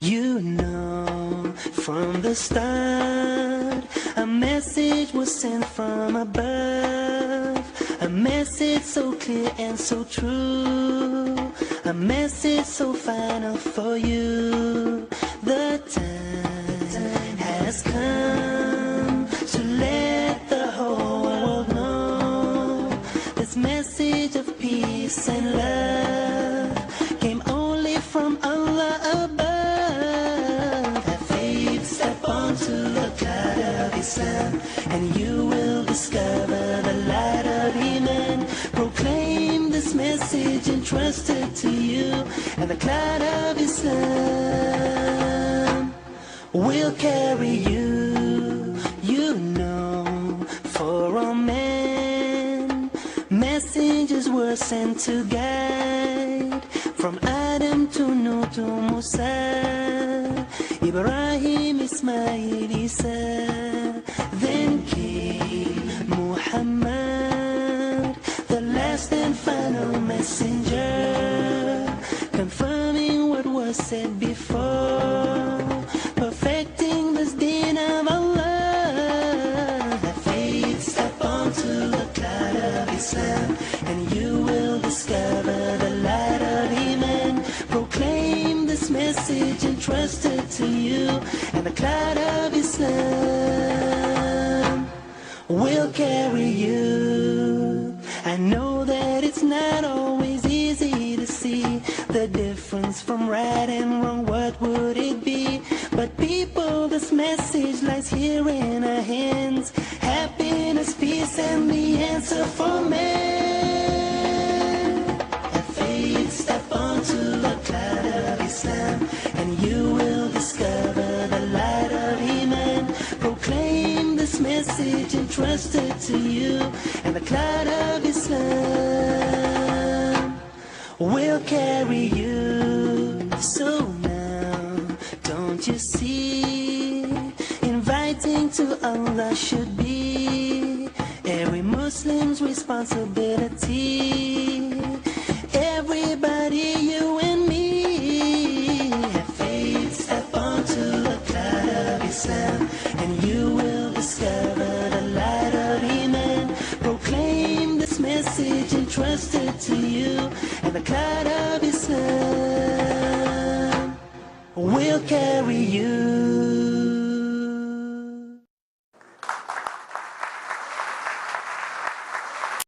You know, from the start, a message was sent from above. A message so clear and so true. A message so final for you. The time has come to let the whole world know. This message of peace and love came only from Allah above. To the cloud of Islam, and you will discover the light of Iman. Proclaim this message entrusted to you, and the cloud of Islam will carry you. You know, for all men, messengers were sent to guide, from Adam to Nuh to Musa, Ibrahim, Ismail, Isa. Then came Muhammad, the last and final messenger, confirming what was said before, perfecting this deen of Allah. Have faith, step onto the cloud of Islam, and you will discover the light of Iman. Proclaim this message entrusted to you, and the cloud of Islam will carry you. I know that it's not always easy to see the difference from right and wrong. What would it be? But people, this message lies here in our hands. Happiness, peace, and the answer for man. Have faith, step onto the cloud of Islam, and you will discover the light of Iman. Proclaim this message entrusted to you, and the cloud of Islam will carry you. So now, don't you see, inviting to Allah should be every Muslim's responsibility. Everybody, you and me, have faith, step onto the cloud of Islam, and you will discover the light of Iman. Proclaim this message entrusted to you, and the cloud of Islam will carry you.